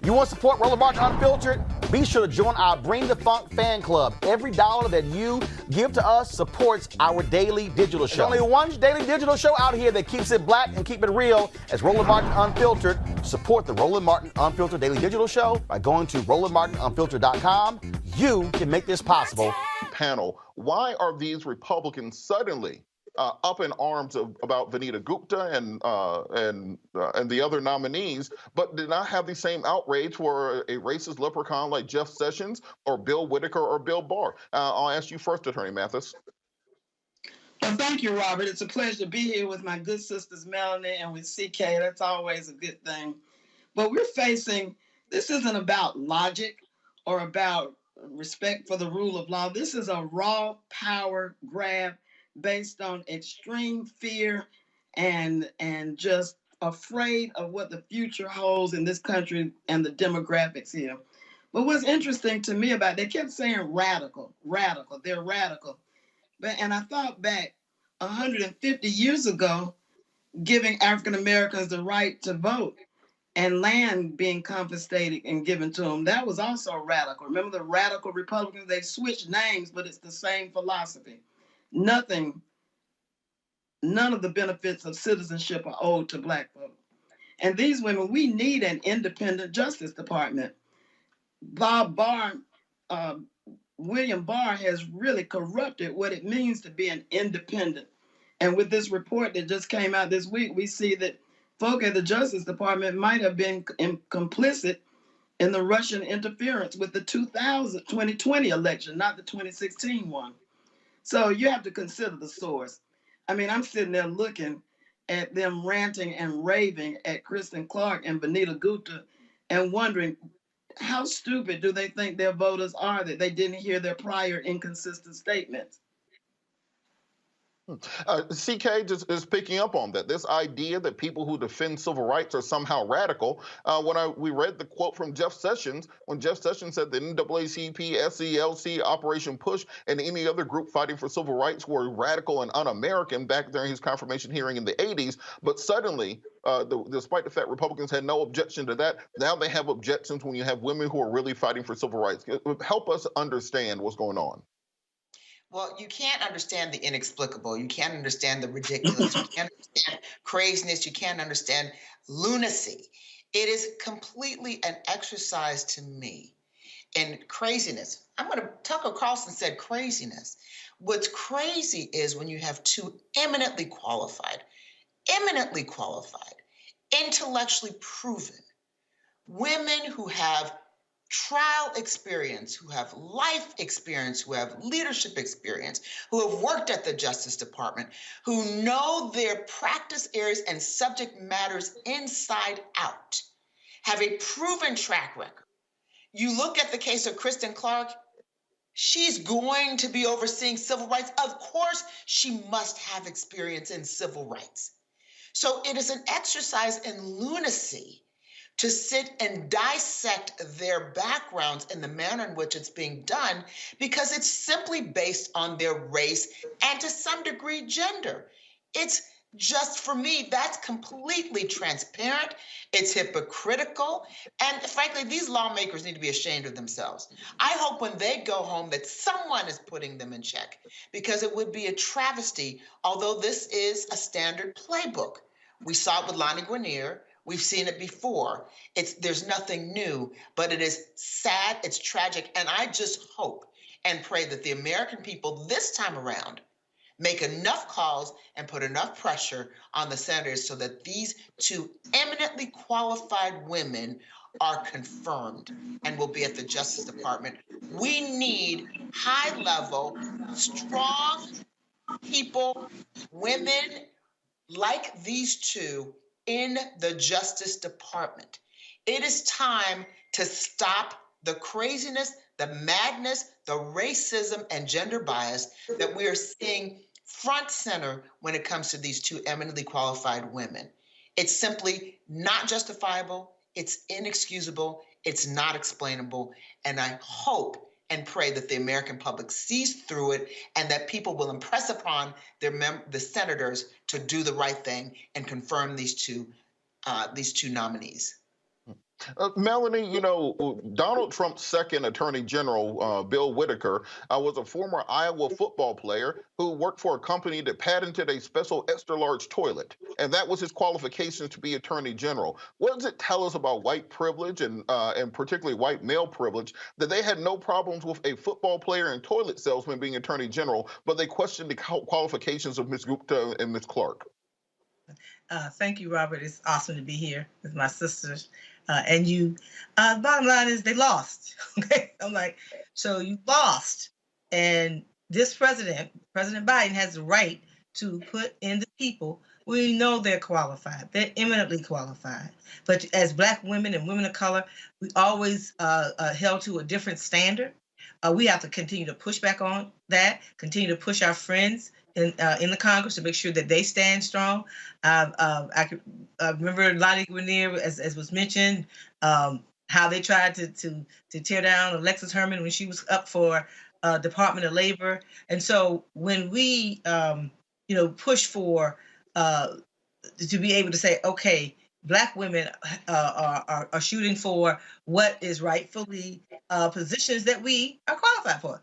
You want to support Roland Martin Unfiltered? Be sure to join our Bring the Funk fan club. Every dollar that you give to us supports our daily digital show. There's only one daily digital show out here that keeps it black and keep it real. As Roland Martin Unfiltered. Support the Roland Martin Unfiltered daily digital show by going to RolandMartinUnfiltered.com. You can make this possible. Panel, why are these Republicans suddenly up in arms about Vanita Gupta and the other nominees, but did not have the same outrage for a racist leprechaun like Jeff Sessions or Bill Whitaker or Bill Barr? I'll ask you first, Attorney Mathis. Well, thank you, Robert. It's a pleasure to be here with my good sisters Melanie and with CK. That's always a good thing. But this isn't about logic or about respect for the rule of law. This is a raw power grab based on extreme fear and just afraid of what the future holds in this country and the demographics here. But what's interesting to me about it, they kept saying radical, they're radical. And I thought back 150 years ago, giving African Americans the right to vote and land being confiscated and given to them, that was also radical. Remember the radical Republicans? They switched names, but it's the same philosophy. None of the benefits of citizenship are owed to Black folk. And these women, we need an independent Justice Department. William Barr has really corrupted what it means to be an independent. And with this report that just came out this week, we see that folk at the Justice Department might have been complicit in the Russian interference with the 2020 election, not the 2016 one. So you have to consider the source. I mean, I'm sitting there looking at them ranting and raving at Kristen Clarke and Vanita Gupta and wondering, how stupid do they think their voters are that they didn't hear their prior inconsistent statements? CK just is picking up on that. This idea that people who defend civil rights are somehow radical. We read the quote from Jeff Sessions, when Jeff Sessions said the NAACP, SCLC, Operation Push, and any other group fighting for civil rights were radical and un-American back during his confirmation hearing in the 80s. But suddenly, despite the fact Republicans had no objection to that, now they have objections when you have women who are really fighting for civil rights. Help us understand what's going on. Well, you can't understand the inexplicable. You can't understand the ridiculous. You can't understand craziness. You can't understand lunacy. It is completely an exercise to me in craziness. Tucker Carlson said craziness. What's crazy is when you have two eminently qualified, intellectually proven women who have trial experience, who have life experience, who have leadership experience, who have worked at the Justice Department, who know their practice areas and subject matters inside out, have a proven track record. You look at the case of Kristen Clarke, she's going to be overseeing civil rights. Of course, she must have experience in civil rights. So it is an exercise in lunacy to sit and dissect their backgrounds in the manner in which it's being done, because it's simply based on their race and to some degree gender. It's just, for me, that's completely transparent. It's hypocritical. And frankly, these lawmakers need to be ashamed of themselves. I hope when they go home that someone is putting them in check, because it would be a travesty, although this is a standard playbook. We saw it with Lonnie Guinier. We've seen it before. There's nothing new, but it is sad, it's tragic, and I just hope and pray that the American people this time around make enough calls and put enough pressure on the senators so that these two eminently qualified women are confirmed and will be at the Justice Department. We need high-level, strong people, women like these two in the Justice Department. It is time to stop the craziness, the madness, the racism, and gender bias that we are seeing front center when it comes to these two eminently qualified women. It's simply not justifiable. It's inexcusable. It's not explainable. And I hope and pray that the American public sees through it and that people will impress upon the senators to do the right thing and confirm these two nominees. Melanie, Donald Trump's second attorney general, Bill Whitaker, was a former Iowa football player who worked for a company that patented a special extra large toilet. And that was his qualifications to be attorney general. What does it tell us about white privilege and particularly white male privilege that they had no problems with a football player and toilet salesman being attorney general, but they questioned the qualifications of Ms. Gupta and Ms. Clarke? Thank you, Robert. It's awesome to be here with my sisters. And you, the bottom line is they lost. Okay, I'm like, so you lost. And this President Biden has the right to put in the people. We know they're qualified. They're eminently qualified. But as Black women and women of color, we always held to a different standard. We have to continue to push back on that, continue to push our friends in the Congress to make sure that they stand strong. I remember Lonnie Grenier, as was mentioned, how they tried to tear down Alexis Herman when she was up for Department of Labor. And so when we, push for to be able to say, okay, Black women are shooting for what is rightfully positions that we are qualified for.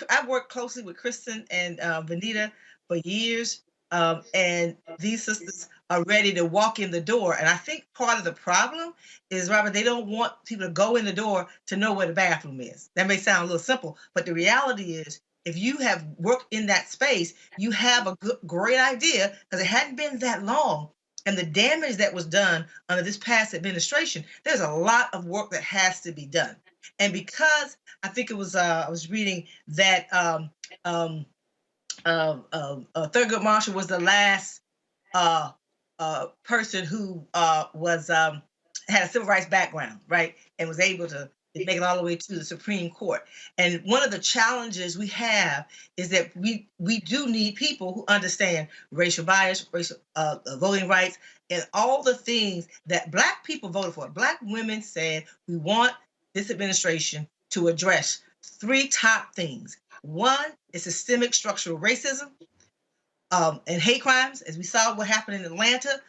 I've worked closely with Kristen and Vanita for years, and these sisters are ready to walk in the door. And I think part of the problem is, Robert, they don't want people to go in the door to know where the bathroom is. That may sound a little simple, but the reality is, if you have worked in that space, you have a great idea, because it hadn't been that long. And the damage that was done under this past administration, there's a lot of work that has to be done. And because I think it was, I was reading that Thurgood Marshall was the last person who had a civil rights background, right? And was able to make it all the way to the Supreme Court. And one of the challenges we have is that we do need people who understand racial bias, racial voting rights, and all the things that Black people voted for. Black women said, we want this administration to address three top things. One is systemic structural racism and hate crimes, as we saw what happened in Atlanta.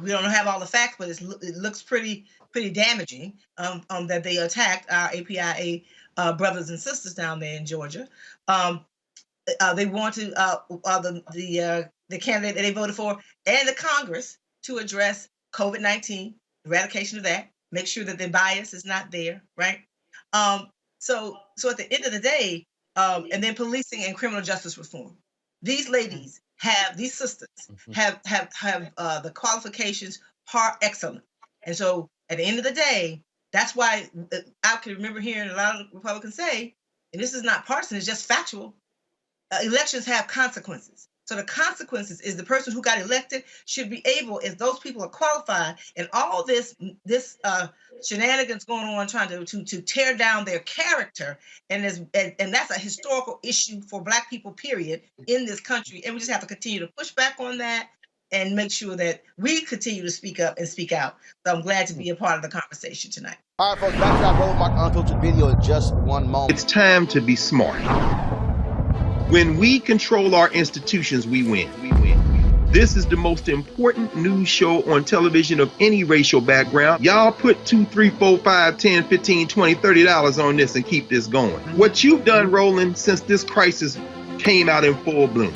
We don't have all the facts, but it looks pretty damaging that they attacked our APIA brothers and sisters down there in Georgia. They want to the candidate that they voted for and the Congress to address COVID-19, eradication of that, make sure that the bias is not there, right? So at the end of the day, and then policing and criminal justice reform. These ladies these sisters have the qualifications par excellence. And so at the end of the day, that's why I can remember hearing a lot of Republicans say, and this is not partisan, it's just factual, elections have consequences. So the consequences is the person who got elected should be able, if those people are qualified, and all this shenanigans going on trying to tear down their character, and that's a historical issue for Black people, period, in this country. And we just have to continue to push back on that and make sure that we continue to speak up and speak out. So I'm glad to be a part of the conversation tonight. All right, folks, back to our Roland Martin Unfiltered video in just one moment. It's time to be smart. When we control our institutions, we win. This is the most important news show on television of any racial background. Y'all put $2, $3, $4, $5, $10, $15, $20, $30 on this and keep this going. What you've done, Roland, since this crisis came out in full bloom.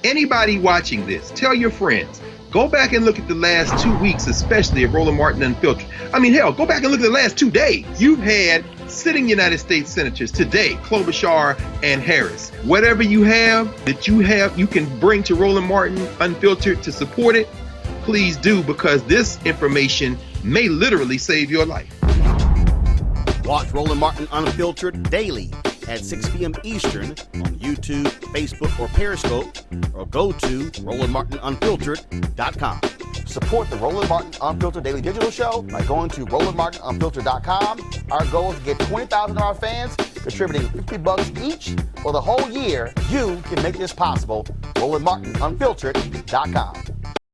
Anybody watching this, tell your friends. Go back and look at the last 2 weeks, especially of Roland Martin Unfiltered. I mean, hell, go back and look at the last 2 days. You've had sitting United States senators today, Klobuchar and Harris. Whatever you have you can bring to Roland Martin Unfiltered to support it, please do, because this information may literally save your life. Watch Roland Martin Unfiltered daily at 6 p.m. Eastern on YouTube, Facebook, or Periscope, or go to RolandMartinUnfiltered.com. Support the Roland Martin Unfiltered Daily Digital Show by going to RolandMartinUnfiltered.com. Our goal is to get 20,000 of our fans contributing $50 each for the whole year. You can make this possible. RolandMartinUnfiltered.com.